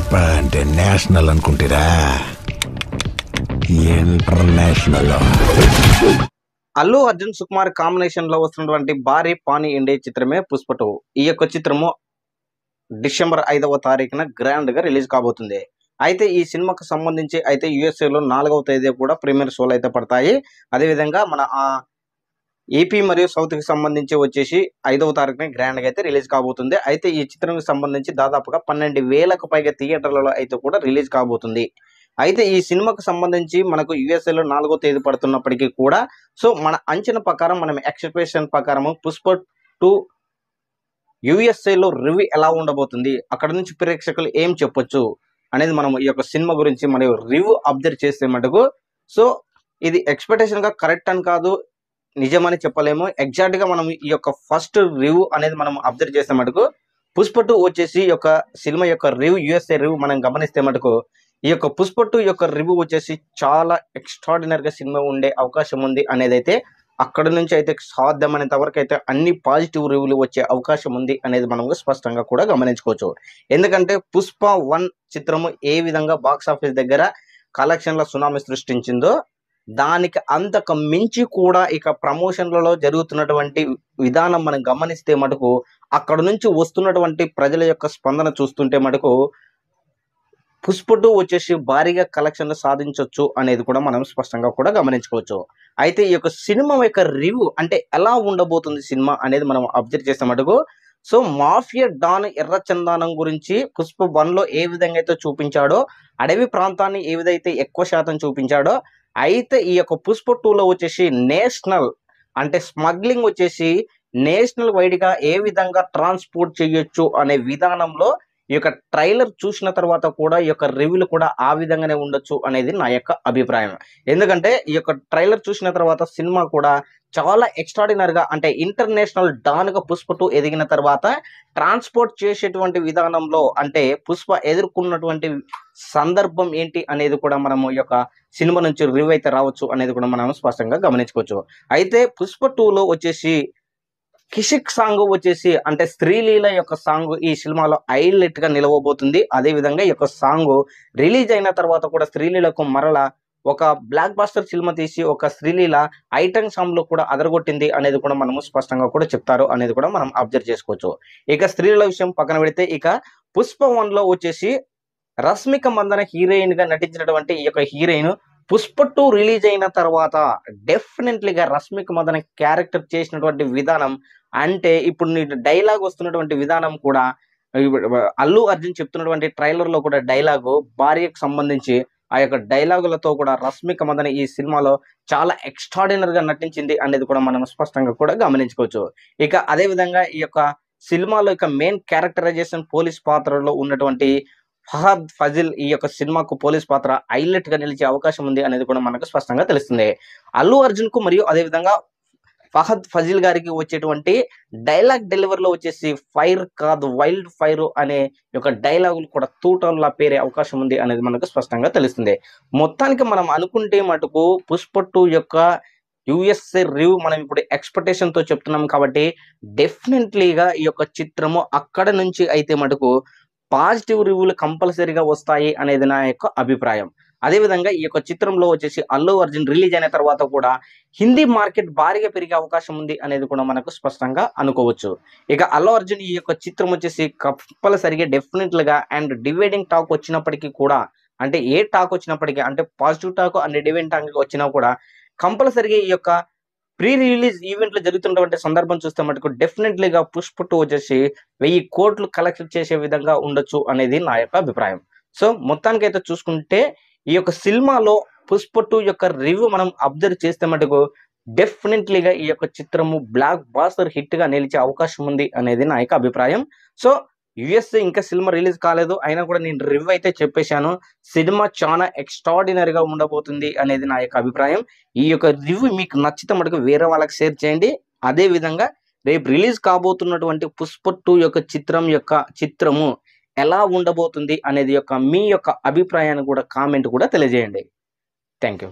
పుష్ప అంటే నేషనల్ అనుకుంటారా? International. Allu Arjun Sukumar combination లో వస్తున్నటువంటి భారీ పానీ ఇండియా చిత్రమే పుష్ప 2. ఈ యొక్క చిత్రము డిసెంబర్ 5వ తారీఖున గ్రాండ్ గా రిలీజ్ కాబోతుంది. అయితే ఈ సినిమాకు సంబంధించి అయితే యుఎస్ఏలో 4వ తేదీ కూడా ప్రీమియర్ షోలు అయితే పడతాయి. అదేవిధంగా మన ఏపీ మరియు సౌత్ కి సంబంధించి వచ్చేసి 5వ తారీఖున గ్రాండ్ గా అయితే రిలీజ్ కాబోతుంది. అయితే ఈ చిత్రానికి సంబంధించి దాదాపుగా 12,000కు పైగా థియేటర్లలో అయితే కూడా రిలీజ్ కాబోతుంది. అయితే ఈ సినిమాకు సంబంధించి మనకు యుఎస్ఏలో 4వ తేదీ పడుతున్నప్పటికీ కూడా సో మన అంచనా ప్రకారం మనం ఎక్స్పెక్టేషన్ ప్రకారం పుష్ప 2 యుఎస్ఏలో రివ్యూ ఎలా ఉండబోతుంది, అక్కడ నుంచి ప్రేక్షకులు ఏం చెప్పొచ్చు అనేది మనం ఈ యొక్క సినిమా గురించి మరియు రివ్యూ అబ్జర్వ్ చేసే మటుకు సో ఇది ఎక్స్పెక్టేషన్ గా కరెక్ట్ అని కాదు, నిజమని చెప్పలేము. ఎగ్జాక్ట్ గా మనం ఈ యొక్క ఫస్ట్ రివ్యూ అనేది మనం అబ్జర్వ్ చేసే మటుకు పుష్ప 2 వచ్చేసి ఈ యొక్క సినిమా యొక్క రివ్యూ యుఎస్ఏ రివ్యూ మనం గమనిస్తే మటుకు ఈ యొక్క పుష్ప 2 యొక్క రివ్యూ వచ్చేసి చాలా ఎక్స్ట్రాడినరీ గా సినిమా ఉండే అవకాశం ఉంది అనేది అయితే అక్కడ నుంచి అయితే సాధ్యమైనంత వరకు అయితే అన్ని పాజిటివ్ రివ్యూలు వచ్చే అవకాశం ఉంది అనేది మనం స్పష్టంగా కూడా గమనించుకోవచ్చు. ఎందుకంటే పుష్ప 1 చిత్రము ఏ విధంగా బాక్స్ ఆఫీస్ దగ్గర కలెక్షన్ల సునామీ సృష్టించిందో దానికి అంతకు మించి కూడా ఇక ప్రమోషన్లలో జరుగుతున్నటువంటి విధానం మనం గమనిస్తే మటుకు అక్కడ నుంచి వస్తున్నటువంటి ప్రజల యొక్క స్పందన చూస్తుంటే మటుకు పుష్ప 2 వచ్చేసి భారీగా కలెక్షన్లు సాధించవచ్చు అనేది కూడా మనం స్పష్టంగా కూడా గమనించుకోవచ్చు. అయితే ఈ యొక్క సినిమా యొక్క రివ్యూ అంటే ఎలా ఉండబోతుంది సినిమా అనేది మనం అబ్జర్వ్ చేసే మటుకు సో మాఫియా డాన్ ఎర్రచందనం గురించి పుష్ప 1లో ఏ విధంగా అయితే చూపించాడో అడవి ప్రాంతాన్ని ఏ విధైతే ఎక్కువ శాతం చూపించాడో అయితే ఈ యొక్క పుష్ప 2లో వచ్చేసి నేషనల్ అంటే స్మగ్లింగ్ వచ్చేసి నేషనల్ వైడ్ గా ఏ విధంగా ట్రాన్స్పోర్ట్ చేయొచ్చు అనే విధానంలో ఈ యొక్క ట్రైలర్ చూసిన తర్వాత కూడా ఈ యొక్క రివ్యూలు కూడా ఆ విధంగానే ఉండొచ్చు అనేది నా యొక్క అభిప్రాయం. ఎందుకంటే ఈ యొక్క ట్రైలర్ చూసిన తర్వాత సినిమా కూడా చాలా ఎక్స్ట్రాడినరీగా అంటే ఇంటర్నేషనల్ డాన్ గా పుష్ప 2 ఎదిగిన తర్వాత ట్రాన్స్పోర్ట్ చేసేటువంటి విధానంలో అంటే పుష్ప ఎదుర్కొన్నటువంటి సందర్భం ఏంటి అనేది కూడా మనము ఈ యొక్క సినిమా నుంచి రివ్యూ అయితే రావచ్చు అనేది కూడా మనం స్పష్టంగా గమనించుకోవచ్చు. అయితే పుష్ప 2లో వచ్చేసి కిషిక్ సాంగ్ వచ్చేసి అంటే శ్రీలీల యొక్క సాంగ్ ఈ సినిమాలో హైలైట్ గా నిలవబోతుంది. అదే విధంగా ఈ యొక్క సాంగ్ రిలీజ్ అయిన తర్వాత కూడా శ్రీలీలకు మరలా ఒక బ్లాక్ బాస్టర్ సినిమా తీసి ఒక శ్రీలీల ఐటమ్ సాంగ్ లో కూడా అదరగొట్టింది అనేది కూడా మనము స్పష్టంగా కూడా చెప్తారు అనేది కూడా మనం అబ్జర్వ్ చేసుకోవచ్చు. ఇక శ్రీలీల విషయం పక్కన పెడితే ఇక పుష్ప 1లో వచ్చేసి రష్మిక మందన హీరోయిన్ గా నటించినటువంటి ఈ యొక్క హీరోయిన్ పుష్ప 2 రిలీజ్ అయిన తర్వాత డెఫినెట్లీగా రష్మిక మందన క్యారెక్టర్ చేసినటువంటి విధానం అంటే ఇప్పుడు నీ డైలాగ్ వస్తున్నటువంటి విధానం కూడా అల్లు అర్జున్ చెప్తున్నటువంటి ట్రైలర్ లో కూడా డైలాగు భార్యకు సంబంధించి ఆ యొక్క డైలాగులతో కూడా రష్మిక మందన ఈ సినిమాలో చాలా ఎక్స్ట్రాడినరీగా నటించింది అనేది కూడా మనం స్పష్టంగా కూడా గమనించుకోవచ్చు. ఇక అదే విధంగా ఈ యొక్క సినిమాలో ఇక మెయిన్ క్యారెక్టరైజేషన్ పోలీస్ పాత్రలో ఉన్నటువంటి ఫహద్ ఫజిల్ ఈ యొక్క సినిమాకు పోలీస్ పాత్ర హైలైట్ గా నిలిచే అవకాశం ఉంది అనేది కూడా మనకు స్పష్టంగా తెలుస్తుంది. అల్లు అర్జున్ కు మరియు అదే విధంగా ఫహద్ ఫజిల్ గారికి వచ్చేటువంటి డైలాగ్ డెలివరీలో వచ్చేసి ఫైర్ కాదు వైల్డ్ ఫైర్ అనే యొక్క డైలాగులు కూడా తూటంలా పేరే అవకాశం ఉంది అనేది మనకు స్పష్టంగా తెలుస్తుంది. మొత్తానికి మనం అనుకుంటే మటుకు పుష్ప 2 యొక్క యుఎస్ఏ రివ్యూ మనం ఇప్పుడు ఎక్స్పెక్టేషన్ తో చెప్తున్నాం కాబట్టి డెఫినెట్లీగా ఈ యొక్క చిత్రము అక్కడ నుంచి అయితే మటుకు పాజిటివ్ రివ్యూలు కంపల్సరీగా వస్తాయి అనేది నా యొక్క అభిప్రాయం. అదేవిధంగా ఈ యొక్క చిత్రంలో వచ్చేసి అల్లు అర్జున్ రిలీజ్ అయిన తర్వాత కూడా హిందీ మార్కెట్ భారీగా పెరిగే అవకాశం ఉంది అనేది కూడా మనకు స్పష్టంగా అనుకోవచ్చు. ఇక అల్లు అర్జున్ ఈ యొక్క చిత్రం వచ్చేసి కంపల్సరిగా డెఫినెట్లుగా అండ్ డివైడింగ్ టాక్ వచ్చినప్పటికీ కూడా అంటే ఏ టాక్ వచ్చినప్పటికీ అంటే positive talk and dividing talk వచ్చినా కూడా కంపల్సరిగా ఈ యొక్క ప్రీ రిలీజ్ ఈవెంట్లు జరుగుతున్నటువంటి సందర్భం చూస్తే మటుకు డెఫినెట్లీగా పుష్ప 2 వచ్చేసి 1000 కోట్లు కలెక్ట్ చేసే విధంగా ఉండొచ్చు అనేది నా యొక్క అభిప్రాయం. సో మొత్తానికి అయితే చూసుకుంటే ఈ యొక్క సినిమాలో పుష్ప 2 యొక్క రివ్యూ మనం అబ్జర్వ్ చేస్తే మటుకు డెఫినెట్లీగా ఈ యొక్క చిత్రము బ్లాక్ బాస్టర్ హిట్ గా నిలిచే అవకాశం ఉంది అనేది నా యొక్క అభిప్రాయం. సో యుఎస్ఏ ఇంకా సినిమా రిలీజ్ కాలేదు అయినా కూడా నేను రివ్యూ అయితే చెప్పేశాను. సినిమా చాలా ఎక్స్ట్రాడినరీగా ఉండబోతుంది అనేది నా యొక్క అభిప్రాయం. ఈ యొక్క రివ్యూ మీకు నచ్చితే మటుకు వేరే వాళ్ళకి షేర్ చేయండి. అదే విధంగా రేపు రిలీజ్ కాబోతున్నటువంటి పుష్ప 2 యొక్క చిత్రము ఎలా ఉండబోతుంది అనేది మీ యొక్క అభిప్రాయాన్ని కూడా కామెంట్ కూడా తెలియజేయండి. Thank you.